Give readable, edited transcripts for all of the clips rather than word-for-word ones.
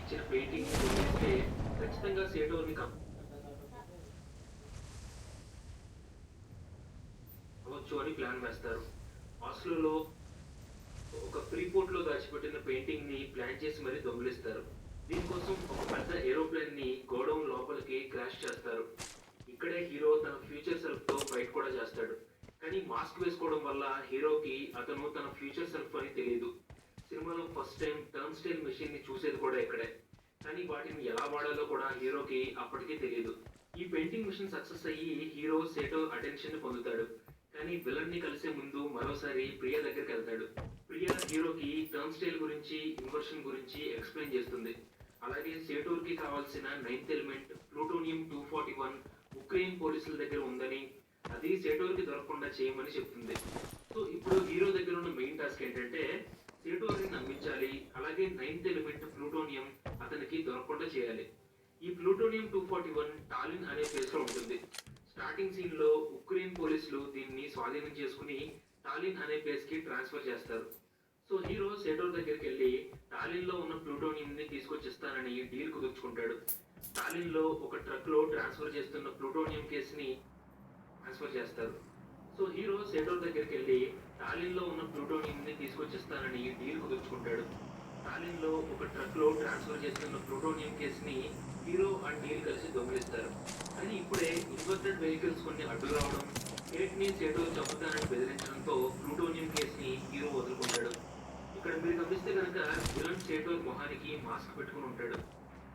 ఇచ్చిన పెయింటింగ్ వదిలేస్తే ఖచ్చితంగా సేటోర్ని కావచ్చు అని ప్లాన్ వేస్తారు. ఆస్లోలో ఒక ఫ్రీపోర్ట్ లో దాచిపెట్టిన పెయింటింగ్ ని ప్లాన్ చేసి మరీ దొంగిలిస్తారు. దీనికోసం ఒక పెద్ద ఏరోప్లేన్ ని గోడౌన్ లోపలికి క్రాష్ చేస్తారు. ఇక్కడే హీరో తన ఫ్యూచర్ సెల్ఫ్ తో ఫైట్ కూడా చేస్తాడు. కానీ మాస్క్ వేసుకోవడం వల్ల హీరోకి అతను తన ఫ్యూచర్ సెల్ఫ్ అని తెలియదు. సినిమాలో first time turn style machine ని చూసేది కూడా ఇక్కడే. కానీ వాటిని ఎలా వాడాలో కూడా హీరోకి అప్పటికీ తెలియదు. ఈ పెయింటింగ్ మిషన్ సక్సెస్ అయ్యి హీరో సేటో అటెన్షన్ ని పొందుతాడు. కానీ విలన్ ని కలిసే ముందు మరోసారి ప్రియా దగ్గరికి వెళ్తాడు. ప్రియా హీరోకి టర్న్ స్టైల్ గురించి, ఇన్వర్షన్ గురించి ఎక్స్ప్లెయిన్ చేస్తుంది. అలాగే సేటోర్ కి కావాల్సిన 9th ఎలిమెంట్ ప్లూటోనియం 241 ఉక్రెయిన్ పోలీసుల దగ్గర ఉందని, అది సేటోర్ కి దొరకకుండా చేయమని చెప్తుంది. సో ఇప్పుడు హీరో దగ్గర ఉన్న మెయిన్ టాస్క్ ఏంటంటే సేటోర్ ని నమ్మించాలి, అలాగే 9th ఎలిమెంట్ ప్లూటోనియం అతనికి దొరకకుండా చేయాలి. ఈ ప్లూటోనియం 241 టాలిన్ అనే ప్లేస్ లో ఉంటుంది. స్టార్టింగ్ సీన్ లో ఉక్రెయిన్ పోలీసులు దీన్ని స్వాధీనం చేసుకుని టాలిన్ అనే ప్లేస్ కి ట్రాన్స్ఫర్ చేస్తారు. సో హీరో సేటోర్ దగ్గరికి వెళ్ళి టాలిన్ లో ఉన్న ప్లూటోనియం ని తీసుకొచ్చిస్తానని డీల్ కుదుర్చుకుంటాడు. టాలిన్ లో ఒక ట్రక్ లో ట్రాన్స్ఫర్ చేస్తున్న ప్లూటోనియం కేసుని ట్రాన్స్ఫర్ చేస్తారు. సో హీరో సేటోర్ దగ్గరికి వెళ్ళి టాలిన్ లో ఉన్న ప్లూటోనియం ని తీసుకొచ్చిస్తానని డీల్ కుదుర్చుకుంటాడు. టాలిన్ లో ఒక ట్రక్ లో ట్రాన్స్ఫర్ చేస్తున్న ప్లూటోనియం కేసుని హీరో అండ్ డీల్ కలిసి దొంగిలిస్తారు. కానీ ఇప్పుడే ఇన్వర్టెడ్ వెహికల్స్ కొన్ని అడ్డు రావడం, కేట్ ని సేటోర్ చంపుతానని బెదిరించడంతో ప్లూటోనియం కేసుని హీరో వదులుకుంటాడు. ఇక్కడ మీరు గమనిస్తే కనుక విలన్ సేటోర్ మొహానికి మాస్క్ పెట్టుకుని ఉంటాడు.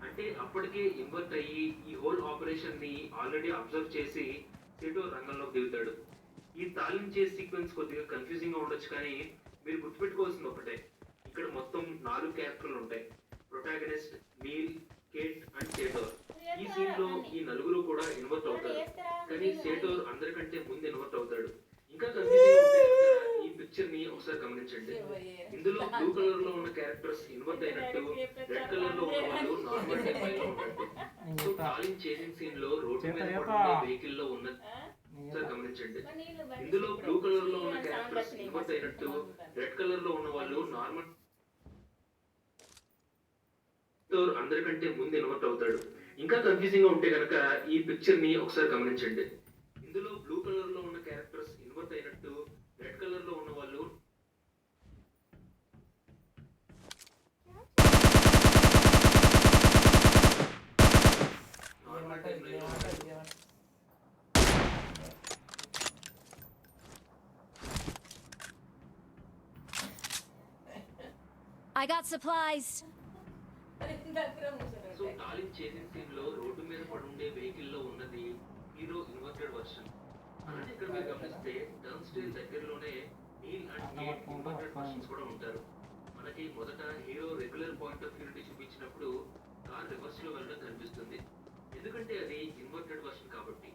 అంటే అప్పటికే ఇన్వర్ట్ అయ్యి ఈ హోల్ ఆపరేషన్ ని ఆల్రెడీ అబ్జర్వ్ చేసి సేటోర్ రంగంలోకి దిగుతాడు. ఈ తాలిం చేసే సీక్వెన్స్ కొద్దిగా కన్ఫ్యూజింగ్ గా ఉండొచ్చు, కానీ మీరు గుర్తుపెట్టుకోవాల్సింది ఒకటే, ఇక్కడ మొత్తం 4 క్యారెక్టర్లు ఉంటాయి. Protagonist, Neil, Kate and Sator. ఈ సీన్ లో ఈ నలుగురు కూడా ఇన్వర్ట్ అవుతారు. కానీ సేటోర్ అందరికంటే ముందు ఇన్వర్ట్ అవుతాడు. ఇంకా కన్ఫ్యూజింగ్ ఉంటే ఈ పిక్చర్ ని ఒకసారి గమనించండి. ఇందులో బ్లూ కలర్ లో ఉన్న క్యారెక్టర్స్ ఇన్వర్ట్ అయినట్టు, రెడ్ కలర్ లో ఉన్న వాళ్ళు నార్మల్ టైప్ లో ఉన్నట్టు. సో టాలిన్ చేసింగ్ సీన్ లో రోడ్డు మీద పడుతున్న వెహికల్ లో ఉన్న గమనించండి. ఇందులో బ్లూ కలర్ లో ఉన్న క్యారెక్టర్స్ ఇన్వర్ట్ అయినట్టు, రెడ్ కలర్ లో ఉన్న వాళ్ళు నార్మల్ అందరికంటే ముందు ఇన్వర్ట్ అవుతాడు. ఇంకా కన్ఫ్యూజింగ్ గా ఉంటే కనుక ఈ పిక్చర్ ని ఒకసారి గమనించండి. ఇందులో బ్లూ కలర్ లో ఉన్న క్యారెక్టర్స్ ఇన్వర్ట్ అయినట్టు, రెడ్ కలర్ లో ఉన్న వాళ్ళు నార్మల్ టైం లో I got supplies. So Tallinn chasing scene లో రోడ్డు మీద పడుండే వెహికల్ లో ఉన్నది హీరో ఇన్వర్టెడ్ వర్షన్. అలానే ఇక్కడ మీరు గమనిస్తే టర్న్ స్టైల్ దగ్గరలోనే Neil and Kate inverted versions కూడా ఉంటారు. మనకి మొదట hero regular point of view నుండి చూపించినప్పుడు కార్ రివర్స్ లో వెళ్ళడం కనిపిస్తుంది, ఎందుకంటే అది ఇన్వర్టెడ్ వర్షన్ కాబట్టి.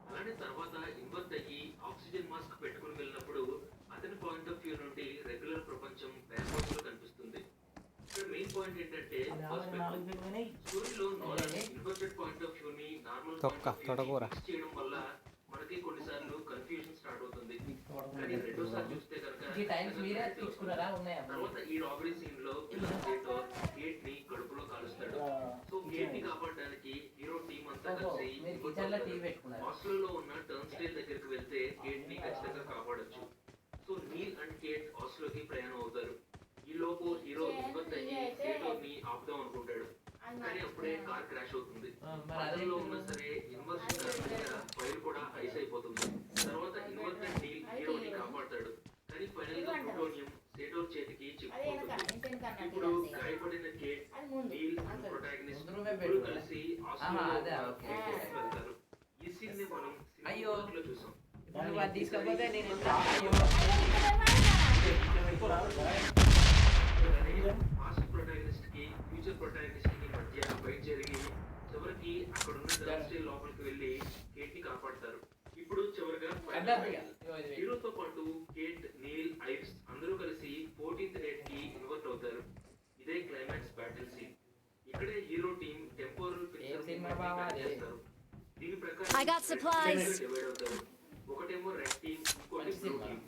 అలానే తర్వాత ఇన్వర్ట్ అయ్యి ఆక్సిజన్ మాస్క్ పెట్టుకుని వెళ్ళినప్పుడు అతని పాయింట్ ఆఫ్ వ్యూ నుండి రెగ్యులర్ ప్రపంచం బ్యాక్వర్డ్స్ లో కనిపిస్తుంది. ఇక్కడ మెయిన్ పాయింట్ ఏంటంటే స్టోరీలో Nolan inverted point of view ని normal point of view mix చేయడం వల్ల మనకి కొన్నిసార్లు కన్ఫ్యూజన్ స్టార్ట్ అవుతుంది. కానీ రెండోసారి చూస్తే కనుక తర్వాత ఈ రాబరీ సీన్ లో సేటోర్ కేట్ ని కడుపులో కాలుస్తాడు. సో కేట్ ని కాపాడడానికి హీరో టీం అంతా కలిసి ఆస్ట్రేలియాలో ఉన్న టర్న్ స్టైల్ దగ్గరికి వెళ్తే కేట్ ని ఖచ్చితంగా కాపాడొచ్చు. సో నీల్ అండ్ కేట్ ఆస్ట్రేలియాకి ప్రయాణం అవుతారు. ఈ లోపు హీరో ఇన్వర్ట్ అయ్యి సేటోర్ ని ఆపుదాం అనుకుంటాడు. కానీ అప్పుడే కార్ క్రాష్ అవుతుంది. మధ్యలో ఉన్నా సరే ఇన్వర్షన్ కారణంగా ఫైర్ కూడా ఐస్ అయిపోతుంది. తర్వాత ఇన్వర్టెడ్ నీల్ హీరోని కాపాడతాడు. కానీ ఫైనల్ గా ప్లూటోనియం సేటోర్ చేతికి చిక్కుకుంటుంది. ఇప్పుడు గాయపడిన కేట్, నీల్ అండ్ ప్రొటాగనిస్ట్ ఇద్దరు కలిసి ఆస్ట్రేలియాలో వెళ్తారు. ఈ సీన్ ని మనం సినిమాలో చూసాం. పాస్ట్ ప్రొటాగనిస్ట్ కి ఫ్యూచర్ ప్రొటాగనిస్ట్ కి మధ్య ఫైట్ జరిగి చివరికి అక్కడున్న టర్న్ స్టైల్ లోపలికి వెళ్ళి కేట్ ని కాపాడతారు. ఇప్పుడు చివరిగా హీరోతో పాటు కేట్, నీల్, ఐవ్స్ అందరూ కలిసి 14th డేట్ కి ఇన్వర్ట్ అవుతారు. ఇదే క్లైమాక్స్ బ్యాటిల్ సీన్. ఇక్కడే హీరో టీం టెంపోరల్ పిక్చర్ చేస్తారు. దీని ప్రకారం డివైడ్ అవుతారు. ఒకటేమో రెడ్ టీం, ఇంకోటి blue team.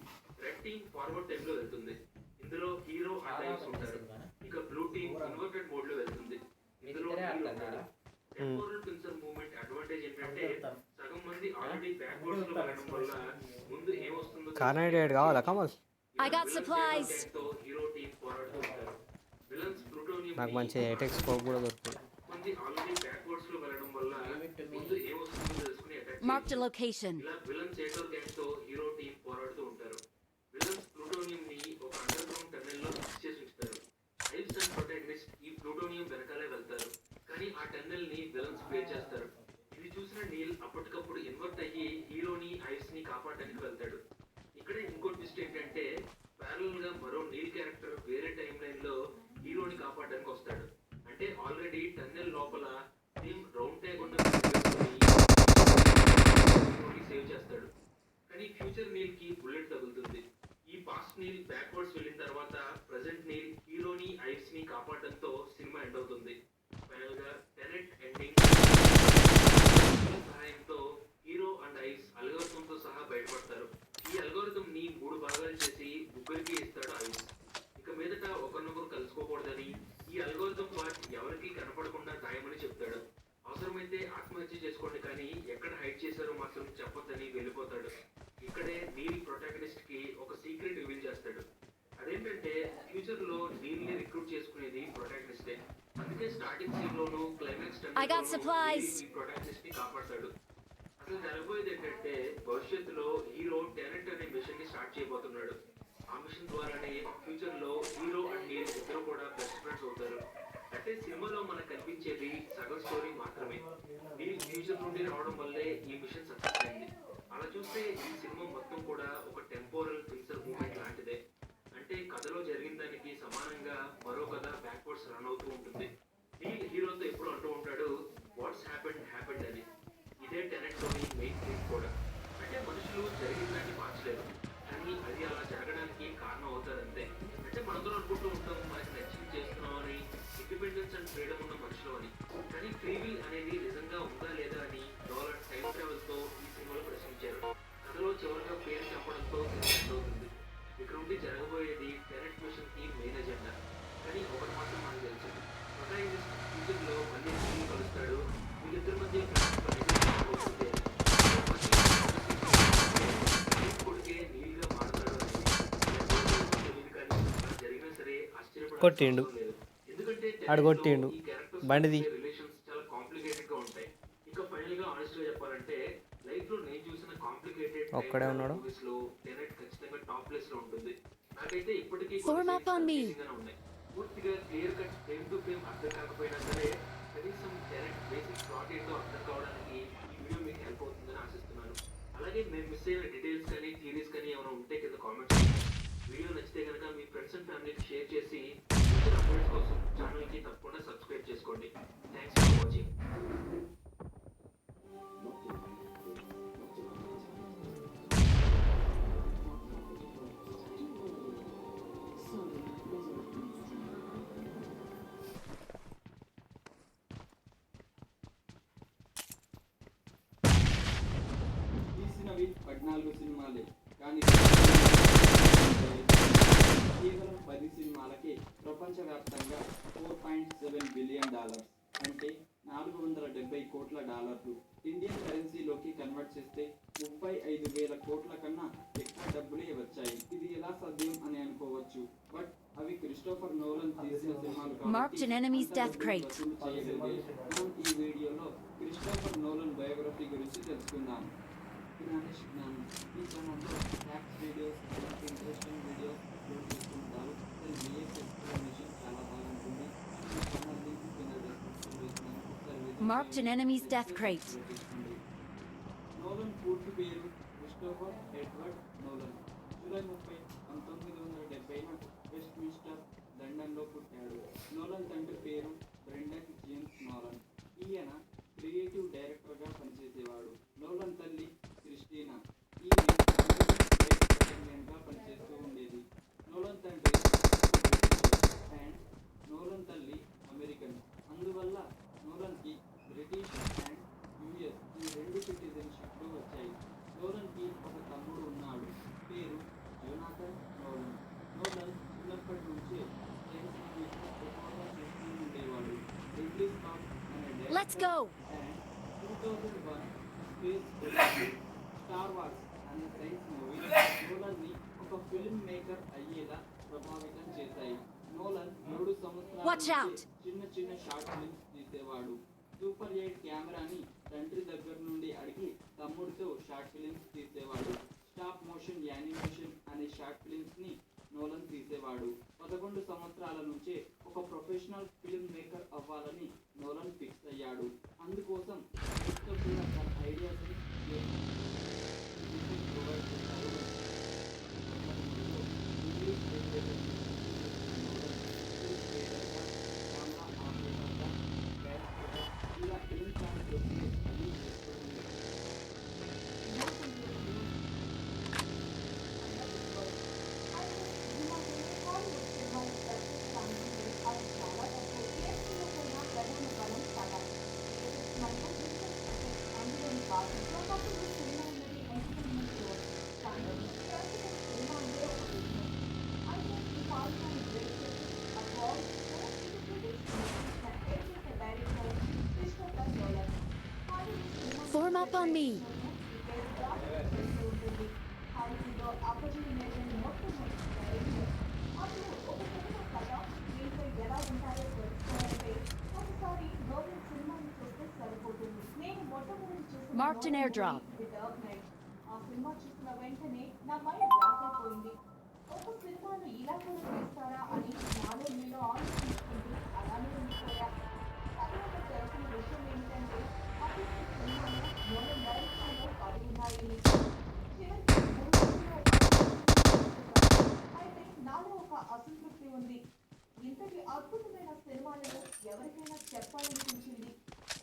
Red team forward time లో వెళ్తుంది. ఇందులో హీరో అండ్ ఐవ్స్ ఉంటారు. ఇక బ్లూ టీం ఇన్వర్టెడ్ మోడ్ లో వెళ్తుంది. కార్నైట్ కావాలా కమల్? I got supplies. తో హీరో టీం పోరాడుతూ ఉంటారు. విలన్స్ ప్లూటోనియం నాకు మంచి ఎటెక్ స్కోప్ కూడా దొరుకుతుంది. కొంది ఆల్రెడీ బ్యాక్వర్డ్స్ లో వెళ్ళడం వల్ల ముందు ఏ వస్తుందో తెలుసుకుని అటాక్ Marked a location. ఇలా విలన్స్ ఏటోర్ గ్యాంగ్ తో హీరో టీం పోరాడుతూ ఉంటారు. విలన్స్ ప్లూటోనియం ని ఒక అండర్ గ్రౌండ్ టన్నెల్ లో ఫిక్స్ చేసి ఉంచుతారు. ఐల్స్ అండ్ ప్రొటాగనిస్ట్ ఈ ప్లూటోనియం వెనకాలే వెళ్తారు. కానీ ఆ టన్నెల్ ని విలన్స్ బ్రేక్ చేస్తారు. ఇది చూసిన నీల్ అప్పటికప్పుడు ఇన్వర్ట్ అయ్యి హీరోని ఐల్స్ ని కాపాడడానికి వెళ్తాడు. ఇక్కడ ఇంకో ట్విస్ట్ ఏంటంటే ప్యారలల్ గా మరో నీల్ క్యారెక్టర్ వేరే టైం లైన్ లో హీరోని కాపాడడానికి వస్తాడు. అంటే ఆల్రెడీ టన్నెల్ లోపల టీమ్ రౌండ్ ట్యాగ్ ఉన్న హీరోని సేవ్ చేస్తాడు. కానీ ఫ్యూచర్ నీల్ కి బుల్లెట్ తగులుతుంది. ఈ పాస్ట్ నీల్ బ్యాక్వర్డ్స్ వెళ్ళిన తర్వాత ప్రెసెంట్ నీల్ హీరోని ఐస్ ని కాపాడడంతో సినిమా ఎండ్ అవుతుంది. ఫైనల్ గా టెనెట్ ఎండింగ్ సహాయంతో హీరో అండ్ ఐస్ అల్గోరిథం తో సహా బయటపడతారు. ఈ అల్గోరిథం ని 3 భాగాలు చేసి ముగ్గురికి ఇస్తాడు ఐస్. ఇక మీదట ఒకరినొకరు కలుసుకోకూడదని, ఈ అల్గోరిథం పార్ట్ ఎవరికి కనపడకుండా దాయమని చెప్తాడు. అవసరమైతే ఆత్మహత్య చేసుకోండి కానీ ఎక్కడ హైడ్ చేశారో మాత్రం చెప్పొద్దని వెళ్ళిపోతాడు. ఇక్కడే నీల్ ప్రొటాగనిస్ట్ కి ఒక సీక్రెట్ రివీల్ చేస్తాడు. అదేంటంటే ఫ్యూచర్ లో నీల్ ని రిక్రూట్ చేసుకునేది ప్రొటాగనిస్టే. అందుకే స్టార్టింగ్ సీన్ లోను క్లైమాక్స్ I got supplies. ఈ ప్రొటాగనిస్ట్ ని కాపాడతాడు. అసలు జరగబోయేది ఏంటంటే భవిష్యత్తులో హీరో టెనెట్ అనే మిషన్ ని స్టార్ట్ చేయబోతున్నాడు. ఆ మిషన్ ద్వారానే ఫ్యూచర్ లో హీరో అండ్ నీల్ ఇద్దరు కూడా బెస్ట్ ఫ్రెండ్స్ అవుతారు. అంటే సినిమాలో మనకు కనిపించేది సగం స్టోరీ మాత్రమే. నీల్ ఫ్యూచర్ నుండి రావడం వల్లే ఈ మిషన్ సక్సెస్ అయింది. అలా చూస్తే ఈ సినిమా మొత్తం కూడా ఒక టెంపోరల్ పిక్చర్ మూమెంట్ లాంటిదే. అంటే కథలో జరిగిన దానికి సమానంగా మరో కథ బ్యాక్వర్డ్స్ రన్ అవుతూ ఉంటుంది. నీల్ హీరోతో ఎప్పుడు అంటూ ఉంటాడు వాట్స్ హ్యాపెండ్ అని. ఇదే టెనెట్ లోని మెయిన్ థీమ్ కూడా. అంటే మనుషులు జరిగిన దాన్ని మార్చలేరు కానీ అది అలా జరగడానికి కారణం అవుతారంతే. అంటే మనతో అనుకుంటూ ఉంటాం మనకి నచ్చింది చేస్తున్నాం అని, ఇండిపెండెన్స్ అండ్ ఫ్రీడమ్ ఉన్న మనుషులు అని. కానీ ఫ్రీ విల్ అనేది నిజంగా ఉందా లేదా అని నోలన్ టైం ట్రావెల్ తో ఈ సినిమాలో ప్రశ్నించారు. కథలో చివరిగా పేరు చెప్పడంతో ఎండ్ అవుతుంది. ఇక్కడ నుండి జరగబోయేది టెనెట్ మిషన్ కి మెయిన్ ఎజెండా. కానీ ఒకటి మాత్రం మనకు తెలుసు, ప్రొటాగనిస్ట్ ఫ్యూచర్ లో మళ్ళీ నీల్ కలుస్తాడు. వీళ్ళిద్దరి మధ్య కొట్టిండు ఆడు కొట్టిండు బండిది. రిలేషన్స్ చాలా కాంప్లికేటెడ్ గా ఉంటాయి. ఇంకా ఫైనల్ గా ఆనెస్ట్ గా చెప్పాలంటే లైఫ్ లో నేను చూసిన కాంప్లికేటెడ్ ఒక్కడే ఉన్నాడు. మూవీస్ లో టెనెట్ ఖచ్చితంగా టాప్ ప్లేస్ లో ఉంటుంది. నాకైతే ఇప్పటికీ Form up on me. ఉన్నాయి. పూర్తిగా clear cut frame to frame అర్థం కాకపోయినా సరే కనీసం డైరెక్ట్ బేసిక్ ప్లాట్ ఏంటో అర్థం కావడానికి ఈ వీడియో మీకు హెల్ప్ అవుతుందని ఆశిస్తున్నాను. అలాగే మేము మిస్ అయిన డీటెయిల్స్ కానీ థియరీస్ కానీ ఏమైనా ఉంటే కింద కామెంట్స్ చేయండి. వీడియో నచ్చితే కనుక మీ ఫ్రెండ్స్ అండ్ ఫ్యామిలీకి షేర్ చేసి ఫ్యూచర్ అప్డేట్స్ కోసం ఛానల్కి తప్పకుండా సబ్స్క్రైబ్ చేసుకోండి. Thanks for watching. తీసినవి 14 సినిమాలే కానీ కేవలం 10 సినిమాలకే ప్రపంచవ్యాప్తంగా $4.7 బిలియన్ అంటే 470 కోట్ల డాలర్లు. ఇండియన్ కరెన్సీలోకి కన్వర్ట్ చేస్తే 35,000 కోట్ల కన్నా ఎక్కువ డబ్బులే వచ్చాయి. ఇది ఎలా సాధ్యం అని అనుకోవచ్చు, బట్ అవి క్రిస్టోఫర్ నోలన్ తీసిన సినిమాలు Marked an enemy's death crate. చేయగలిగాయి. మనం ఈ వీడియోలో క్రిస్టోఫర్ నోలన్ బయోగ్రఫీ గురించి తెలుసుకుందాం. జ్ఞానేష్ జ్ఞానం ఈ ఛానల్లో facts videos, interesting videos upload చేస్తుంటారు. దాని బిఎస్ ఎక్స్ప్లెనేషన్ చాలా బాగుంటుంది. ఈ ఛానల్ లింక్ కింద డిస్క్రిప్షన్ ఇస్తున్నాను. ఒకసారి visit Marked an చేయండి. enemy's death crate. నోలన్ పూర్తి పేరు క్రిస్టోఫర్ ఎడ్వర్డ్ నోలన్. జూలై 30, 1970న వెస్ట్మిన్స్టర్, లండన్లో పుట్టాడు. నోలన్ తండ్రి పేరు బ్రెండన్ జేమ్స్ నోలన్. ఈయన క్రియేటివ్ డైరెక్టర్గా పనిచేసేవాడు. నోలన్ తల్లి క్రిస్టినా. ఈమె అటెండెంట్గా పనిచేస్తూ ఉండేది. నోలన్ తండ్రి అండ్ నోలన్ తల్లి అమెరికన్. అందువల్ల నోలన్కి బ్రిటిష్ అండ్ యుఎస్ ఈ రెండు సిటిజన్షిప్లు వచ్చాయి. నోలన్కి ఒక తమ్ముడు ఉన్నాడు, పేరు జోనాథన్ నోలన్. నోలన్ చిన్నప్పటి నుంచే సైన్స్ మూవీస్ని ఎక్కువగా చూస్తూ ఉండేవాడు. రిడ్లీ స్కాట్ అనే Let's go. and 2001 Space Odyssey, Star Wars అనే సైన్స్ మూవీ నోలన్ని ఒక ఫిల్మ్ మేకర్ అయ్యేలా ప్రభావితం చేశాయి. నోలన్ 7 సంవత్సరాల Watch out. నుంచి చిన్న చిన్న షార్ట్ ఫిల్మ్స్ తీసేవాడు. సూపర్ 8 కెమెరాని తండ్రి దగ్గర నుండి అడిగి తమ్ముడితో షార్ట్ ఫిల్మ్స్ తీసేవాడు. స్టాప్ మోషన్ యానిమేషన్ అనే షార్ట్ ఫిల్మ్స్ ని నోలన్ తీసేవాడు. 11 సంవత్సరాల నుంచే ఒక ప్రొఫెషనల్ ఫిల్మ్ మేకర్ అవ్వాలని నోలన్ ఫిక్స్ అయ్యాడు. అందుకోసం నెక్స్ట్ కూడా తన ఐడియాస్ ని ప్రొవైడ్ చేశాడు. ఇంగ్లీష్ లిటరేచర్ ఇలా ఏం ఛాన్స్ దొరికితే అన్ని చేసుకోవడం. Form up on me. Marked an airdrop. ఆ సినిమా చూసిన వెంటనే నా మైండ్ బ్లాక్ అయిపోయింది. ఒక సినిమాను ఇలా కూడా తీస్తారా అని నాలో నేను ఆలోచించుకుంటూ అలానే ఉండిపోయా. తర్వాత తెలిసిన విషయం ఏంటంటే అటువంటి సినిమాలో నోలన్ డైరెక్షన్లో 10 ఉన్నాయని. చివరికి 3 సినిమాలు అయితే నాలో ఒక అసంతృప్తి ఉంది. ఇంతటి అద్భుతమైన సినిమాలను ఎవరికైనా చెప్పాలనిపించింది.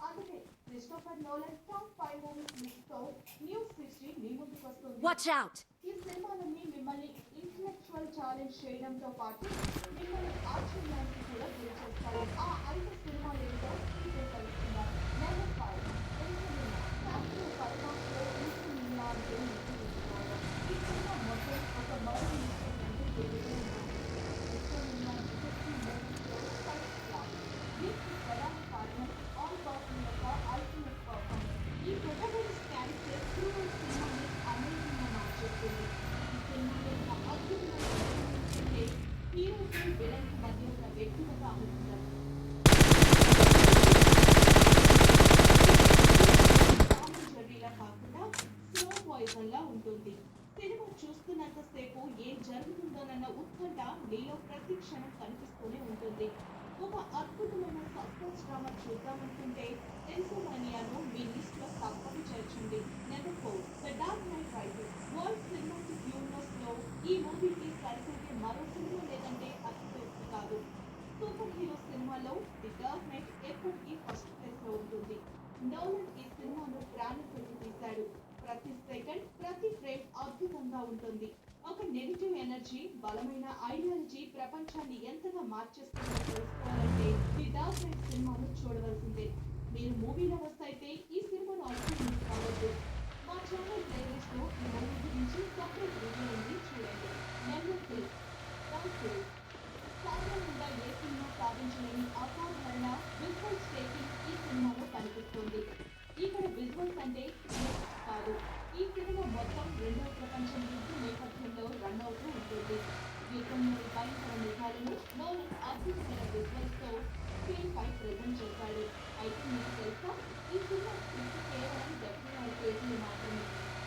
అందుకే Christopher Nolan top 5 movies list తో న్యూస్ 60 మీ ముందుకు వస్తుంది. Watch out. ఈ సినిమాలన్నీ మిమ్మల్ని ఇంటెలెక్చువల్ ఛాలెంజ్ చేయడంతో పాటు మిమ్మల్ని ఆశ్చర్యానికి కూడా గురి చేస్తాయి. ఆ 5 సినిమాలు ఏమిటో ఇదే తెలుసుకుందాం. నెంబర్ 5 ఎన్సెలినా. శాస్త్రీయ పరిమాణంలో ఎన్సెలినా అంటే గుర్తుంచుకోవడం. ఈ సినిమా మొత్తం ఒక మరో విషయం అంటే తెలియదు. ఎన్సెలినా డిటెక్టివ్ మూవీస్లో ఫస్ట్ క్లాస్. దీనికి ప్రధాన కారణం ఆల్ బాక్స్ యొక్క అల్టిమేట్ పర్ఫార్మెన్స్. ఈ ప్రొటాగనిస్ట్ క్యారెక్టర్ క్రూయల్ సినిమాని అమేజింగ్ గా మార్చేస్తుంది. ఈ సినిమా యొక్క అద్భుతమైన ఏంటంటే హీరోకి విలన్ కి మధ్య ఉన్న వ్యక్తిగత అనుబంధం. టామ్ అండ్ జెర్రీలా కాకుండా స్లో పాయిజన్ లా ఉంటుంది. సినిమా చూస్తున్నంత సేపు ఏం జరుగుతుందోనన్న ఉత్కంఠ నీలో ప్రతి క్షణం కనిపిస్తూనే ఉంటుంది. ఒక అద్భుతమైన సస్పెన్స్ డ్రామా చూద్దామనుకుంటే ఎన్సోమానియాను మీ లిస్ట్ లో తప్పక చేర్చండి. Number 4 the dark knight rises. World cinematic universe లో ఈ మూవీకి సరిపోయే మరో సినిమా లేదంటే అతిశయోక్తి కాదు. సూపర్ హీరో సినిమాలో ది డార్క్ నైట్ ఎప్పటికీ ఫస్ట్ ప్లేస్ లో ఉంటుంది. నోలన్ ఈ సినిమాను ప్రాణం పెట్టి తీశాడు. ప్రతి సెకండ్ ప్రతి ఫ్రేమ్ అద్భుతంగా ఉంటుంది. ఒక నెగిటివ్ ఎనర్జీ బలమైన ఐడియాలజీ ప్రపంచాన్ని ఎంతగా మార్చేస్తుందో తెలుసుకోవాలంటే ది డార్క్ నైట్ సినిమాను చూడవలసిందే. మీరు మూవీ లవర్స్ అయితే ఈ సినిమాను అస్సలు మిస్ కావద్దు. మా ఛానల్ ప్లేలిస్ట్ లో ఈ మూవీ గురించి సపరేట్ వీడియో ఉంది, చూడండి. Number 3 Tom cruise. సాధారణంగా ఏ సినిమా సాధించలేని అసాధారణ విజువల్స్ టేకింగ్ ఈ సినిమాలో కనిపిస్తుంది. ఇక్కడ విజువల్స్ అంటే కాదు. ఈ సినిమా మొత్తం రెండవ ప్రపంచ యుద్ధ నేపథ్యంలో రన్ అవుతూ ఉంటుంది. యుద్ధంలోని భయంకర నిజాలను నోలన్ అద్భుతమైన విజువల్స్ తో స్క్రీన్ పై ప్రెజెంట్ చేశాడు. అయితే మీకు తెలుసా, ఈ సినిమా స్క్రిప్ట్ కేవలం 74 పేజీలు మాత్రమే.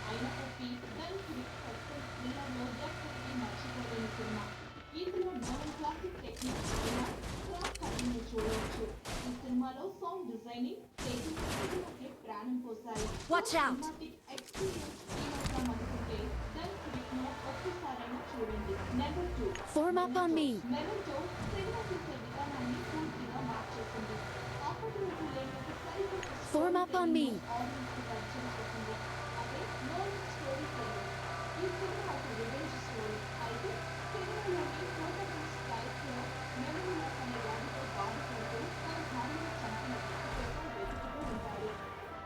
అయినప్పటికీ గన్ క్రిక్ సస్పెన్స్ థ్రిల్లర్లో ఎప్పటికీ మర్చిపోలేని సినిమా. ఇందులో నోలన్ క్లాసిక్ టెక్నిక్స్ అయిన క్రాస్ కటింగ్ చూడవచ్చు. ఈ సినిమాలో సౌండ్ డిజైనింగ్, టేకింగ్ సినిమాకి ప్రాణం పోసాయి. Watch out. ఎక్స్పీరియన్స్ ఫీల్ అనుకుంటే గన్ క్రిక్ ను ఒక్కసారైనా చూడండి. Number 2 Form up on me. Memento cinema తీసే విధానాన్ని పూర్తిగా మార్చేసింది. అప్పటి వరకు లేని ఒక సరికొత్త Form up on me. Audience కి పరిచయం చేసింది. అదే నోలన్ స్టోరీ టెల్లింగ్. ఈ సినిమా ఒక రివెంజ్ స్టోరీ. అయితే సినిమాలోని ప్రోటోకాస్ట్ క్యారెక్టర్ మెమరీ లాస్ అనే వ్యాధితో బాధపడుతూ తన భార్యను చంపిన వ్యక్తి కోసం వెతుకుతూ ఉంటాడు.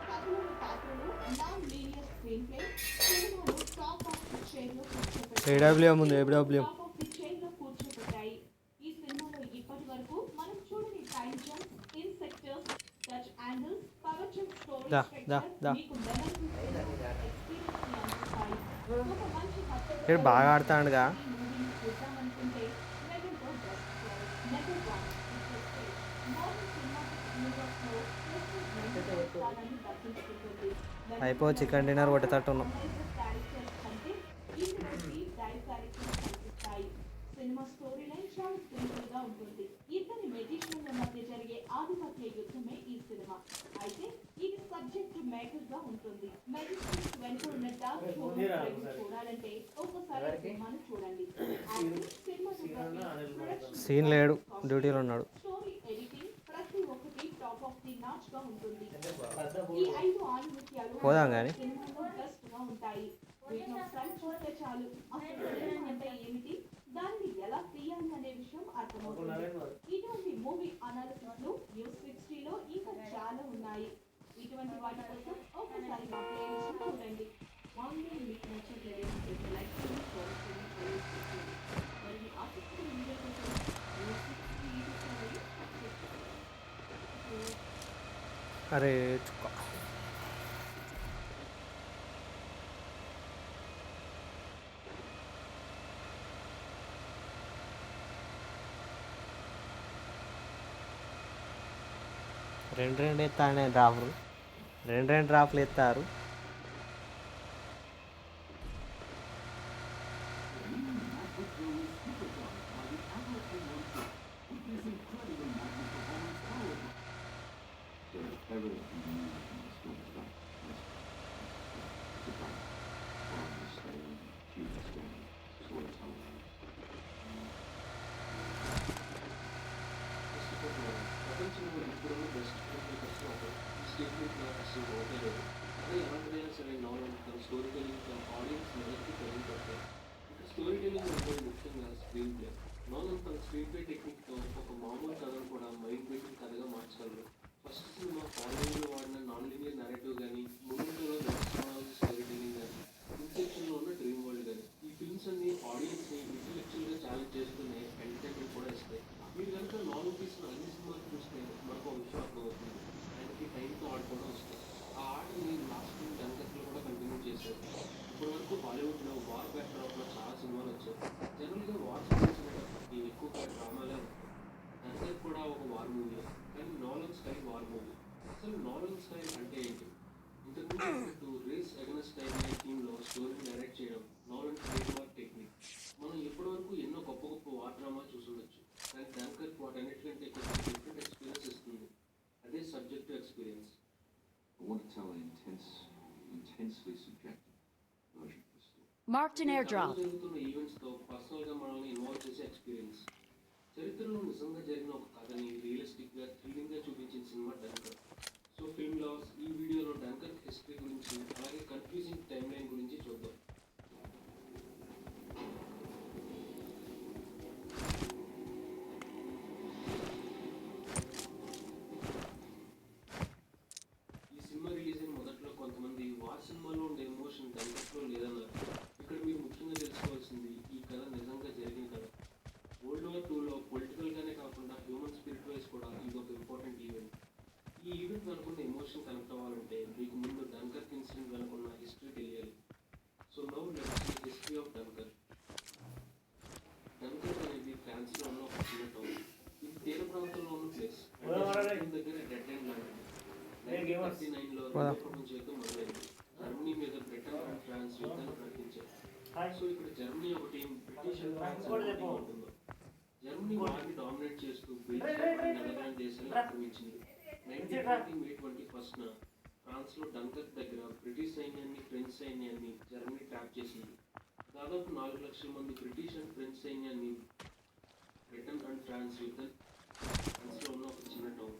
కథలోని పాత్రలు నాన్ లీనియర్ స్క్రీన్ ప్లే సినిమాను టాప్ ఆఫ్ ది చైర్ లో కూర్చోబెట్టాయి. AWM ఉంది, AWM. Top of the chair లో కూర్చోబెట్టాయి. ఈ సినిమాలో ఇప్పటి వరకు మనం చూడని టైం జంప్, ఇన్సెక్టర్స్, touch angles, power jump story దా, స్ట్రక్చర్ దా. మీకు మెమరీ ఎక్స్పీరియన్స్ ని అందిస్తాయి. ఒక మంచి హత్య వీడు బాగా ఆడుతాడుగా. మూవీని చూద్దామనుకుంటే మెగన్తో best choice. Number 1 morning cinematic యూనివర్స్లో ప్రెస్టీజ్ మెంటల్ స్థానాన్ని దక్కించుకుంటుంది. అయిపో చికెన్ డిన్నర్ కొట్టేటట్టున్నాం. క్యారెక్టర్స్ కంటే ఇందులో డీప్ డైవ్ క్యారెక్టర్స్ కనిపిస్తాయి. సినిమా స్టోరీ లైన్ చాలా సింపుల్ గా ఉంటుంది. ఇద్దరి మెజిషియన్ల మధ్య జరిగే ఆధిపత్య యుద్ధమే ఈ సినిమా. అయితే ఇది సబ్జెక్ట్ మేకర్ గా ఉంటుంది. మెజిషియన్స్ వెనుక ఉన్న డార్క్ ఫోర్స్ చూడాలంటే ఒక్కసారి సినిమాను చూడండి. యాక్టింగ్, సినిమాటోగ్రఫీ, ప్రొడక్షన్ సీన్ లేడు, డ్యూటీలో ఉన్నాడు. స్టోరీ ఎడిటింగ్ ప్రతి ఒక్కటి టాప్ ఆఫ్ ది నాచ్ గా ఉంటుంది. ఈ 5 ఆణిముత్యాలు పోదాం గాని. సినిమాలో బెస్ట్ గా ఉంటాయి. వీటిని ఒకసారి చూస్తే చాలు అసలు సినిమా అంటే ఏమిటి, దాన్ని ఎలా తీయాలి అనే విషయం అర్థమవుతుంది. ఇటువంటి మూవీ అనాలిసిస్ లు News60 లో ఇంకా చాలా ఉన్నాయి. ఇటువంటి వాటి కోసం ఒకసారి మా ప్లేలిస్ట్ చూడండి. వాంగ్లీ మీకు నచ్చట్లేదు లైక్ చేయండి, షేర్ చేయండి, కామెంట్ చేయండి. మరి ఆసక్తి వీడియో కోసం News60 యూట్యూబ్ ఛానల్ సబ్స్క్రైబ్ చేయండి. అరే చుక్క. రెండు ఎత్తానే డ్రాప్లు, రెండు డ్రాప్లు ఎత్తారు. ప్రపంచంలో ఇప్పుడున్న బెస్ట్ ఫిల్మ్ మేకర్స్లో ఒకరు. ఈ స్టేట్మెంట్లో అసలు ఓకే లేదు. అదే ఎలాంటిదైనా సరే నావెల్ తన స్టోరీ టెలింగ్ తన ఆడియన్స్ మెదడుకి తెలియపడతాయి. ఇక్కడ స్టోరీ టెలింగ్ అంటే ముఖ్యంగా స్క్రీన్ ప్లే. నావెల్ తన స్క్రీన్ ప్లే టెక్నిక్తో ఒక మామూలు కథను కూడా మైండ్ బెయింగ్ కథగా మార్చగలరు. ఫస్ట్ సినిమా ఫాలోయింగ్లో వాడిన నాన్ లీనియర్ నెరేటివ్ కానీ, మూవీలో స్టోరీ టెలింగ్ కానీ, ఇన్సెప్షన్లో ఉన్న డ్రీమ్ వరల్డ్ కానీ, ఈ ఫిల్మ్స్ అన్ని ఆడియన్స్ని ఇంటెలెక్చువల్గా ఛాలెంజ్ చేసుకునే ఎంటర్టైన్మెంట్ కూడా ఇస్తాయి. మీరు కనుక నాలుగు తీసిన అన్ని సినిమాలు చూస్తే మనకు ఒక విషయం అర్థమవుతుంది. ఆయనకి టైంతో ఆడుకోవడం వస్తుంది. ఆ ఆటని లాస్ట్ డన్కర్లో కూడా కంటిన్యూ చేశారు. ఇప్పటి వరకు బాలీవుడ్లో వార్ బ్యాక్డ్రాప్లో చాలా సినిమాలు వచ్చాయి. జనరల్గా వార్ సినిమాస్ అనేటప్పటికి ఎక్కువగా డ్రామాలే ఉంటాయి. డన్కర్ కూడా ఒక వార్ మూవీ, కానీ నోలన్ స్టైల్ వార్ మూవీ. అసలు నోలన్ స్టైల్ అంటే ఏంటి? ఇంతకుముందు రేస్ అగెన్స్ట్ టైమ్ అనే థీమ్లో స్టోరీని డైరెక్ట్ చేయడం నోలన్ ట్రేడ్మార్క్ టెక్నిక్. మనం ఇప్పటివరకు ఎన్నో గొప్ప గొప్ప వార్ డ్రామా చూసుండొచ్చు, కానీ డన్కర్ వాటన్నిటికంటే కొంచెం డిఫరెంట్ ఎక్స్పీరియన్స్ ఇస్తుంది. అదే subjective experience. I want to tell an intensely subjective version of the story. Marked an airdrop. జరుగుతున్న ఈవెంట్స్తో పర్సనల్గా మనల్ని ఇన్వాల్వ్ చేసే ఎక్స్పీరియన్స్. చరిత్రలో నిజంగా జరిగిన ఒక కథని రియలిస్టిక్గా థ్రిల్లింగ్గా చూపించిన సినిమా డన్కర్. సో ఫిల్మ్ లవర్స్, ఈ వీడియోలో డన్కర్ హిస్టరీ గురించి అలాగే కన్ఫ్యూజింగ్ టైమ్ లైన్ గురించి చూద్దాం. ఈ సినిమా రిలీజ్ అయిన మొదట్లో కొంతమంది వార్ సినిమాలో ఉండే ఎమోషన్ డన్కర్లో లేదన్నారు. ఇక్కడ మీరు ముఖ్యంగా తెలుసుకోవాల్సింది ఈ కథ నిజంగా జరిగిన కథ. వరల్డ్ వార్ 2లో పొలిటికల్గానే కాకుండా హ్యూమన్ స్పిరిట్ వైజ్ కూడా ఇది ఒక ఇంపార్టెంట్ ఈవెంట్. ఈ ఈవెంట్ వెనుకున్న ఎమోషన్ కనెక్ట్ అవ్వాలంటే మీకు ముందు డన్కర్ ఇన్సిడెంట్ వెనుకున్న హిస్టరీ తెలియాలి. So now let's see history of Dunkirk. Dunkirk అనేది ఫ్రాన్స్లో ఉన్న ఒక చిన్న టౌన్. ఇది తీర ప్రాంతంలో ఉన్న ప్లేస్. దగ్గర డెడ్ ఎండ్ లాంటిది. 1939లో రెండో ప్రపంచ యుద్ధం మొదలైంది. జర్మనీ మీద బ్రిటన్ అండ్ ఫ్రాన్స్ యుద్ధాన్ని ప్రకటించారు. సో ఇక్కడ జర్మనీ ఒక టీం, బ్రిటిష్ అండ్ ఫ్రాన్స్ ఒక టీం ఉంటుంది. జర్మనీ వారిని డామినేట్ చేస్తూ బెల్జియం అండ్ నెదర్లాండ్ దేశాలను ఆక్రమించింది. 1940 మే 21న ఫ్రాన్స్లో డన్కర్క్ దగ్గర బ్రిటిష్ సైన్యాన్ని, ఫ్రెంచ్ సైన్యాన్ని జర్మనీ ట్రాప్ చేసింది. దాదాపు 4 లక్షల మంది బ్రిటిష్ అండ్ ఫ్రెంచ్ సైన్యాన్ని బ్రిటన్ అండ్ ఫ్రాన్స్ యుద్ధం ఫ్రాన్స్లో ఉన్న ఒక చిన్న టౌన్.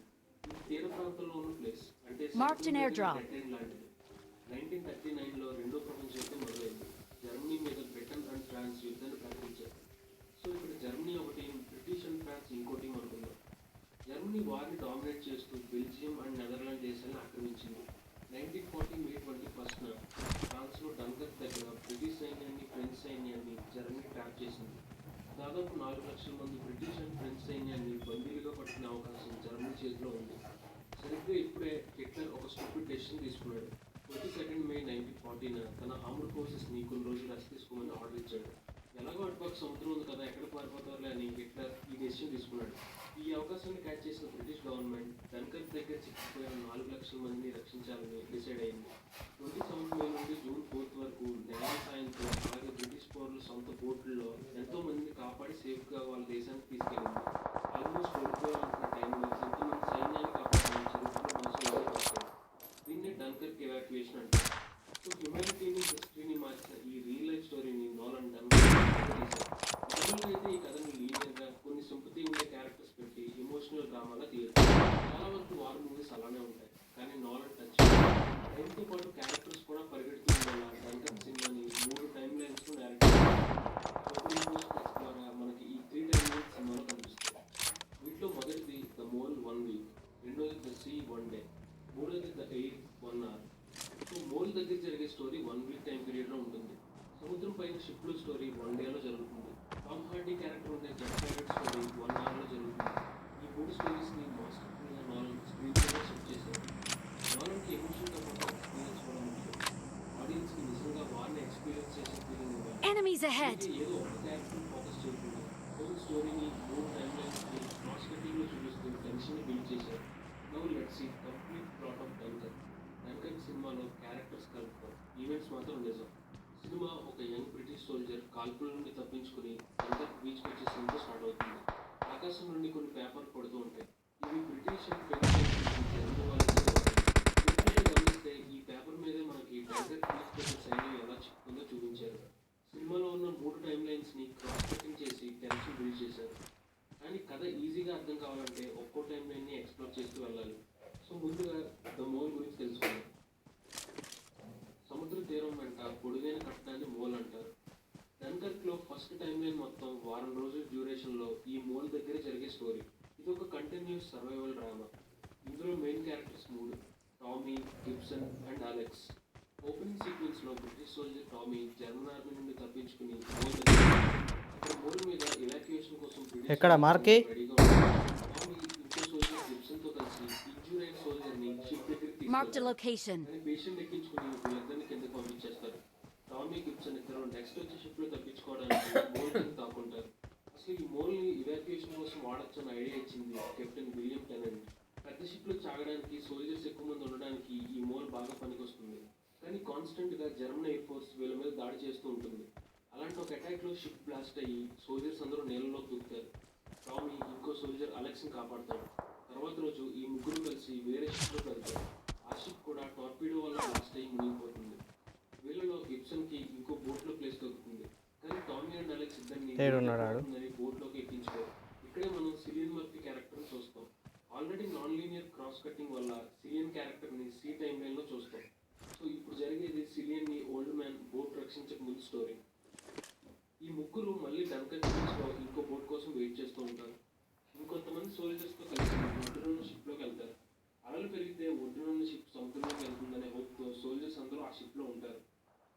తీర ప్రాంతంలో ఉన్న ప్లేస్ అంటే Marked an airdrop. లాంటిది. 1939లో రెండో ప్రపంచ యుద్ధం మొదలైంది. జర్మనీ మీద బ్రిటన్ అండ్ ఫ్రాన్స్ యుద్ధాన్ని ప్రకటించారు. సో ఇక్కడ జర్మనీ ఒక టీం, బ్రిటిష్ అండ్ ఫ్రాన్స్ ఇంకో టీం అనుకుందాం. జర్మనీ వారిని డామినేట్ చేస్తూ బెల్జియం అండ్ నెదర్లాండ్ దేశాలను ఆక్రమించింది. 1940 మే 21న ఫ్రాన్స్లో డన్కర్క్ దగ్గర బ్రిటిష్ సైన్యాన్ని, ఫ్రెంచ్ సైన్యాన్ని జర్మనీ ట్రాప్ చేసింది. దాదాపు 4 లక్షల మంది బ్రిటిష్ అండ్ ఫ్రెంచ్ సైన్యాన్ని బందీలుగా పట్టిన అవకాశం జర్మనీ చేతిలో ఉంది. సరిగ్గా ఇప్పుడే హిట్లర్ ఒక స్టూపిడ్ డెసిషన్ తీసుకున్నాడు. 22 మే 1914 తన ఆర్మ్డ్ ఫోర్సెస్ని కొన్ని రోజులు రెస్ట్ తీసుకోమని ఆర్డర్ ఇచ్చాడు. ఎలాగో అటుపక్క సముద్రం ఉంది కదా, ఎక్కడ పారిపోతారులే అని హిట్లర్ ఈ డెసిషన్ తీసుకున్నాడు. ఈ అవకాశాన్ని క్యాచ్ చేసిన బ్రిటిష్ గవర్నమెంట్ డన్కర్క్ దగ్గర చిక్కిపోయిన 4 లక్షల మందిని రక్షించాలని డిసైడ్ అయింది. 27 మే నుండి జూన్ 4 వరకు నేవీ సాయంతో అలాగే బ్రిటిష్ పౌరులు సొంత బోట్లలో ఎంతో మందిని కాపాడి సేఫ్గా వాళ్ళ దేశానికి తీసుకెళ్ళింది. ఆల్మోస్ట్ ఓడిపోవాలనుకున్న టైంలో ఎంతమంది సైన్యాన్ని కాపాడడం చరిత్రలో మనుషులు పడతారు. దీన్ని డన్కర్క్ ఎవాక్యుయేషన్ అంటారు. సో హ్యుమానిటీని హిస్టరీని మార్చిన ఈ రియల్ లైఫ్ స్టోరీని నోలన్ అయితే ఈ కథని లీనియర్గా కొన్ని సింపతి ఉండే క్యారెక్టర్స్ పెట్టి ఎమోషనల్ డ్రామాగా తీయచ్చు. చాలా వరకు వార్ మూవీస్ అలానే ఉంటాయి, కానీ నోలన్ టచ్ టైంతో పాటు క్యారెక్టర్స్ కూడా పరిగెడుతూ ఉండేలా డన్కర్క్ సినిమాని 3 టైమ్ లైన్స్లో డైరెక్ట్ ద్వారా మనకి ఈ 3 టైమ్ లైన్స్ సినిమాలో కనిపిస్తాయి. వీటిలో మొదటిది ద మోల్ 1 వీక్, రెండోది ద సీ 1 డే, మూడోది the air 1 hour. So mole దగ్గర జరిగే స్టోరీ 1 వీక్ టైం పీరియడ్లో ఉంటుంది. సముద్రం పైన షిప్లో స్టోరీ 1 డేలో జరుగుతుంది. టామ్ హార్డీ క్యారెక్టర్ ఉండే జెట్ పైలట్ స్టోరీ 1 hourలో జరుగుతుంది. ఈ 3 స్టోరీస్ని మాస్టర్ఫుల్గా నోలన్ స్క్రీన్ మీద సెట్ చేశారు. నోలన్కి ఎమోషన్తో పాటు ఎక్స్పీరియన్స్ కూడా ముఖ్యం. ఆడియన్స్కి నిజంగా వారిని ఎక్స్పీరియన్స్ చేసే ఫీలింగ్ ఇవ్వాలి. Enemies ahead! ఏదో ఒక క్యారెక్టర్ ఫోకస్ చేయకుండా హోల్ స్టోరీని 3 టైమ్ లైన్స్ని క్రాస్ కటింగ్లో చూపిస్తూ టెన్షన్ని బిల్డ్ చేశారు. Now let's see complete plot of Dunkirk. Dunkirk సినిమాలో క్యారెక్టర్స్ కలుపుతారు, ఈవెంట్స్ మాత్రం నిజం. సినిమా ఒక యంగ్ బ్రిటిష్ సోల్జర్ కాల్పుల నుండి తప్పించుకుని డన్కర్క్ బీచ్కి వచ్చే సీన్తో స్టార్ట్ అవుతుంది. ఆకాశం నుండి కొన్ని పేపర్ పడుతూ ఉంటాయి. ఇవి బ్రిటిష్ అండ్ గమనిస్తే ఈ పేపర్ మీదే మనకి డన్కర్క్ బీచ్ వచ్చే సైన్యం ఎలా చిక్కుందో చూపించారు. సినిమాలో ఉన్న 3 టైమ్ లైన్స్ని క్రాస్ కటింగ్ చేసి టెన్షన్ బిల్డ్ చేశారు. కానీ కథ ఈజీగా అర్థం కావాలంటే ఒక్కో టైం లైన్ని ఎక్స్ప్లోర్ చేస్తూ వెళ్ళాలి. సో ముందుగా ద మోల్ గురించి తెలుసుకుందాం. సముద్ర తీరం వెంట పొడుగైన కట్టడాన్ని మోల్ అంటారు. డన్కర్క్లో ఫస్ట్ టైం లైన్ మొత్తం వారం రోజుల డ్యూరేషన్లో ఈ మోల్ దగ్గర జరిగే స్టోరీ. ఇది ఒక కంటిన్యూస్ సర్వైవల్ డ్రామా. ఇందులో main characters 3: Tommy, Gibson and Alex. Opening సీక్వెన్స్లో British soldier Tommy German army నుండి తప్పించుకుని మోల్ దగ్గర మోల్ మీద ఎవాక్యుయేషన్ కోసం ఎక్కడ మార్కి రెడీగా ఉంటారు. టామీ ఇంకో సోల్జర్ గిబ్సన్తో కలిసి ఇంజూర్ అయిన సోల్జర్ని షిప్ దగ్గరికి Marked a తీసుకెళ్తారు. location. కానీ పేషెంట్ ఎక్కించుకుని వీళ్ళిద్దరిని కిందకి పంపించేస్తారు. టామీ గిబ్సన్ ఇద్దరు నెక్స్ట్ వచ్చే షిప్లో తప్పించుకోవడానికి మోల్ కింద తాకుంటారు. అసలు ఈ మోల్ని ఇవాక్యుయేషన్ కోసం వాడచ్చని ఐడియా ఇచ్చింది కెప్టెన్ విలియం టెనెంట్. పెద్ద షిప్లో చాగడానికి, సోల్జర్స్ ఎక్కువ మంది ఉండడానికి ఈ మోల్ బాగా పనికొస్తుంది. కానీ కాన్స్టెంట్గా జర్మన్ ఎయిర్ ఫోర్స్ వీళ్ళ మీద దాడి చేస్తూ ఉంటుంది. అలాంటి ఒక అటాక్లో షిప్ బ్లాస్ట్ అయ్యి సోల్జర్స్ అందరూ నీళ్ళలో దూకుతారు. టామీ ఇంకో సోల్జర్ అలెక్స్ని కాపాడతాడు. తర్వాత రోజు ఈ ముగ్గురు కలిసి వేరే షిప్లోకి వెళ్తారు. ఆ షిప్ కూడా టార్పీడో వల్ల బ్లాస్ట్ అయ్యి మునిగిపోతుంది. వీళ్ళలో గిబ్సన్కి ఇంకో బోట్లో ప్లేస్ దొరుకుతుంది. కానీ టామీ అండ్ అలెక్స్ ఇద్దరిని బోట్లోకి ఎక్కించుకోరు. ఇక్కడే మనం సిలియన్ మర్ఫీ క్యారెక్టర్ని చూస్తాం. Already non linear cross cutting వల్ల సిలియన్ క్యారెక్టర్ని సీ టైమ్ లైన్లో చూస్తాం. సో ఇప్పుడు జరిగేది సిలియన్ని ఓల్డ్ మ్యాన్ బోట్ రక్షించక ముందు స్టోరీ. ఈ ముగ్గురు మళ్ళీ డన్కర్క్ బీచ్లో ఇంకో బోట్ కోసం వెయిట్ చేస్తూ ఉంటారు. ఇంకొంతమంది సోల్జర్స్తో కలిసి ఒడ్డునున్న షిప్లోకి వెళ్తారు. అలలు పెరిగితే ఒడ్డునున్న షిప్ సముద్రంలోకి వెళ్తుందనే హోప్తో సోల్జర్స్ అందరూ ఆ షిప్లో ఉంటారు.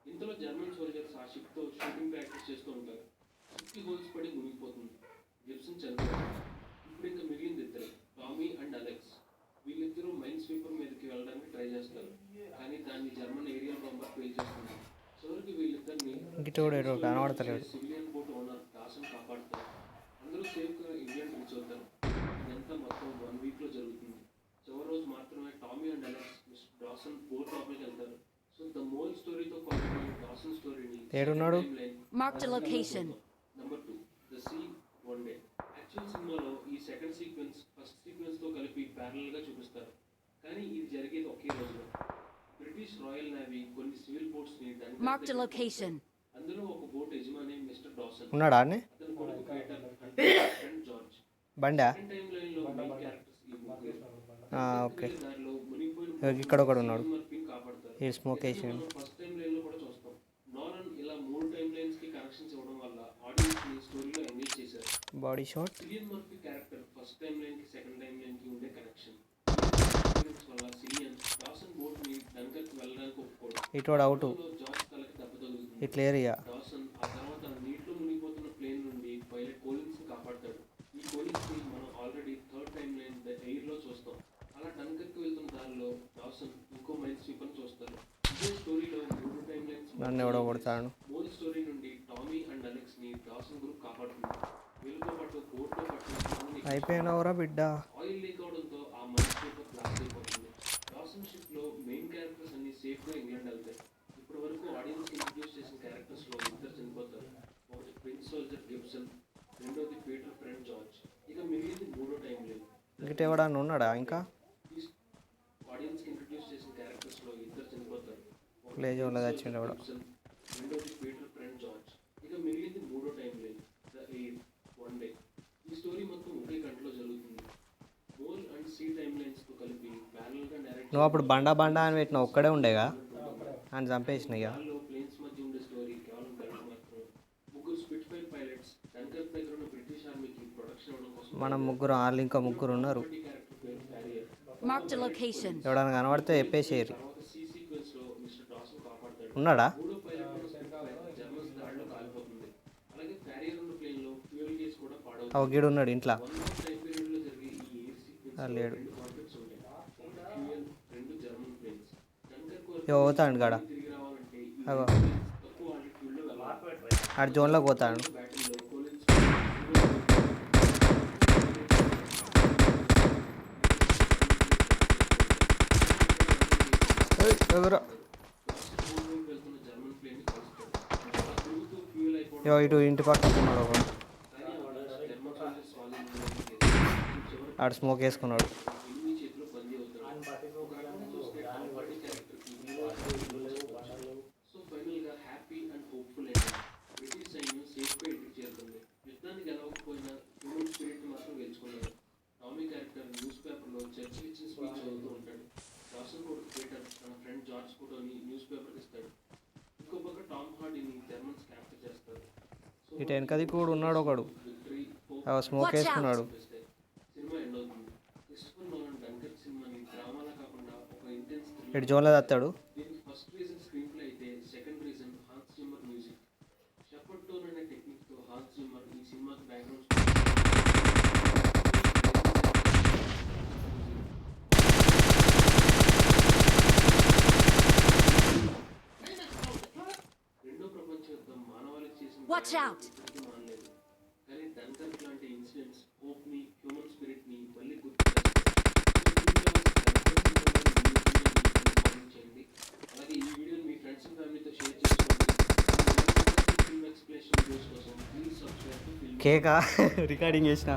ఇంతలో జర్మన్ సోల్జర్స్ ఆ షిప్తో షూటింగ్ ప్రాక్టీస్ చేస్తూ ఉంటారు. షిప్కి హోల్స్ పడి మునిగిపోతుంది. గిబ్సన్ చనిపోతారు. ఇప్పుడు ఇంకా మిగిలింది ఇద్దరు, టామీ అండ్ అలెక్స్. వీళ్ళిద్దరూ మైన్ స్వీపర్ మీదకి వెళ్ళడానికి ట్రై చేస్తారు, కానీ దాన్ని జర్మన్ ఏరియల్ బాంబర్ ఫెయిల్ చేస్తుంది. చివరికి వీళ్ళిద్దరిని సివిలియన్ బోట్ ఓనర్ డాసన్ కాపాడుతారు. అందరూ సేఫ్గా ఇంగ్లాండ్ రీచ్ అవుతారు. ఇదంతా మొత్తం 1 వీక్లో జరుగుతుంది. చివరి రోజు మాత్రమే Tommy and Alex mister Dawson boat లోపలికి వెళ్తారు. సో ద మోల్ స్టోరీతో పాటు డాసన్ స్టోరీని Marked a location. Number 2 the sea 1 day. Actual సినిమాలో ఈ సెకండ్ సీక్వెన్స్ ఫస్ట్ సీక్వెన్స్తో కలిపి ప్యారలల్గా చూపిస్తారు, కానీ ఇది జరిగేది ఒకే రోజులో. బ్రిటిష్ రాయల్ నేవీ కొన్ని సివిల్ బోట్స్ని Marked a location. అందులో ఒక బోట్ యజమాని మిస్టర్ డాసన్. ఉన్నాడా అని అతని కొడుకు పీటర్ అంటే ఫ్రెండ్ జార్జ్. బండా సెకండ్ టైం లైన్లో మెయిన్ క్యారెక్టర్స్ ఈ ముగ్గురు. ఓకే దారిలో మునిగిపోయిన ఇక్కడ ఒకడు ఉన్నాడు. మర్ఫీని కాపాడతారు. ఈ స్మోక్ వేసాడు. మనం ఫస్ట్ టైం లైన్లో కూడా చూస్తాం. నోలన్ ఇలా 3 టైం లైన్స్కి కనెక్షన్స్ ఇవ్వడం వల్ల ఆడియన్స్ని స్టోరీలో ఎంగేజ్ చేశారు. Body shot. Cillian Murphy character first time లైన్కి సెకండ్ టైం లైన్కి ఉండే కనెక్షన్ వల్ల సిలియన్ డాసన్ బోట్ని డన్కర్క్ వెళ్ళడానికి ఒప్పుకోడు. ఇటు అవుట్ జార్జ్ తలకి దెబ్బ తగులుతుంది. ఈ క్లియర్ ఇక డాసన్ ఆ తర్వాత నీటిలో మునిగిపోతున్న ప్లేన్ నుండి పైలట్ కోలిన్స్ని కాపాడతాడు. ఈ కోలిన్స్ని మనం already third time line the ఎయిర్లో చూస్తాం. అలా డన్కర్క్ వెళ్తున్న దారిలో డాసన్ ఇంకో మైన్ స్వీపర్ని చూస్తారు. ఈ నన్ను ఎవడో కొడతాడు. మోల్ స్టోరీ నుండి టామీ అండ్ అలెక్స్ ని డాసన్ గ్రూప్ కాపాడుతుంది. వీళ్ళతో పాటు బోట్లో పట్టిన అయిపోయినవరా బిడ్డ. ఆయిల్ లీక్ అవడంతో ఆ మనిషి పేపర్ బ్లాస్ట్ అయిపోతుంది. డాసన్ షిప్ లో మెయిన్ క్యారెక్టర్స్ అన్ని సేఫ్ గా ఇంగ్లాండ్ వెళ్తాయి. ఇప్పటి వరకు ఆడియన్స్ ఇంట్రడ్యూస్ చేసిన క్యారెక్టర్స్ లో ఇద్దరు చనిపోతారు. ఒకటి ప్రిన్స్ సోల్జర్ గిబ్సన్, రెండోది పీటర్ ఫ్రెండ్ జార్జ్. ఇక మిగిలింది మూడో టైం లేదు. ఇంకటి ఎవడన్నా ఉన్నాడా ఇంకా? ఆడియన్స్ ఇంట్రడ్యూస్ చేసిన క్యారెక్టర్స్ లో ఇద్దరు చనిపోతారు. ప్లేజ్ వల్ల వచ్చిండు ఎవడో. రెండోది పీటర్ ఫ్రెండ్ జార్జ్. ఇక మిగిలింది మూడో టైం లేదు, ద ఎయిర్ వన్ డే. ఈ స్టోరీ మొత్తం ఒకే గంటలో జరుగుతుంది. మోల్ అండ్ సీ టైమ్ లైన్స్ తో కలిపి ప్యారల్ గా డైరెక్ట్ నువ్వు అప్పుడు బండా అని పెట్టిన ఒక్కడే ఉండేగా అని చంపేసిన ఇక. గాల్లో ప్లేన్స్ మధ్య ఉండే స్టోరీ కేవలం గంట మాత్రమే. ముగ్గురు స్పిట్ ఫైర్ పైలట్స్ డన్కర్క్ దగ్గర ఉన్న బ్రిటిష్ ఆర్మీకి ప్రొటెక్షన్ ఇవ్వడం కోసం మనం ముగ్గురు, వాళ్ళు ఇంకా ముగ్గురు ఉన్నారు. క్యారెక్టర్ పేరు క్యారియర్. Marked a location. ఎవడన్నా కనబడితే చెప్పేసేయరు. తర్వాత సి సీక్వెన్స్ లో మిస్టర్ డాసన్ కాపాడతాడు. ఉన్నాడా? మూడో పైలట్ ఉన్న స్పిట్ ఫైర్ జర్మన్స్ దాడిలో కాలిపోతుంది. అలాగే క్యారియర్ ఉన్న ప్లేన్ లో ఫ్యూయల్ గేజ్ కూడా పాడవుతుంది. అవగీడు ఉన్నాడు ఇంట్లో. వన్ మంత్ టైం పీరియడ్ లో జరిగే ఈ ఎయిర్ సీక్వెన్స్ లేడు. రెండు కాన్ఫ్లిక్ట్స్ ఉంటాయి. ఒకటి ఫ్యూయల్, రెండు జర్మన్ ప్లేన్స్. డన్కర్క్ వరకు ఇక పోతాడు కాడ. తిరిగి రావాలంటే ఈ అగో తక్కువ ఆల్టిట్యూడ్ లో వెళ్ళాలి. ఆడు జోన్లోకి పోతాడు. బ్యాటిల్లో కోలిన్స్ ఎవరో వెళ్తున్న జర్మన్ ప్లేన్ ని కలుస్తాడు. తిరుగుతూ ఫ్యూయల్ అయిపోవడం ఇగో ఇటు ఇంటి పక్కన ఉన్నాడు ఒకడు. కానీ జర్మన్ సోల్జర్స్ వాళ్ళని చివరికి ఆడు స్మోక్ వేసుకున్నాడు. ఎనిమిది చేతిలో బందీ అవుతాడు. ఒక రకంగా చూస్తే Tom Hardy character so final గా హ్యాపీ అండ్ హోప్ఫుల్ అయిన బ్రిటిష్ సైన్యం సేఫ్ గా ఇంటికి చేరుతుంది. యుద్ధాన్ని గెలవకపోయినా హ్యూమన్ స్పిరిట్ మాత్రం గెలుచుకున్నారు. టామీ క్యారెక్టర్ న్యూస్ పేపర్ లో చర్చిల్ ఇచ్చిన స్పీచ్ చదువుతూ ఉంటాడు. డాసన్ కొడుకు పీటర్ తన ఫ్రెండ్ జార్జ్ ఫోటోని న్యూస్ పేపర్ ఇస్తాడు. ఇంకో పక్క టామ్ హార్డీని జర్మన్స్ క్యాప్చర్ చేస్తారు. ఇటు వెనకది కూడా ఉన్నాడు ఒకడు. విక్టరీ, హోప్ అవ స్మోక్ వేసుకున్నాడు. సినిమా ఎండ్ అవుతుంది. క్రిస్టోఫర్ నోలన్ డన్కర్క్ సినిమాని డ్రామాలా కాకుండా ఒక ఇంటెన్స్ ఇటు జోన్లో తత్తాడు. దీనికి ఫస్ట్ రీజన్ స్క్రీన్ ప్లే అయితే second reason Hans Zimmer music. Shepard tone అనే టెక్నిక్ తో హాన్స్ జిమ్మర్ ఈ సినిమాకి బ్యాక్గ్రౌండ్ రెండో ప్రపంచ యుద్ధం మానవాళికి చేసిన Watch out. ఇప్పటికీ మానలేదు. కానీ డన్కర్క్ లాంటి ఇన్సిడెంట్స్ హోప్ ని, హ్యూమన్ స్పిరిట్ ని మళ్ళీ గుర్తు చేయండి. అలాగే ఈ వీడియోని మీ ఫ్రెండ్స్ అండ్ ఫ్యామిలీతో షేర్ చేసుకోండి. ఫిల్మ్ ఎక్స్ప్లెనేషన్ వీడియోస్ కోసం ప్లీజ్ సబ్స్క్రైబ్ టు ఫిల్మ్. కేకా రికార్డింగ్ చేసిన.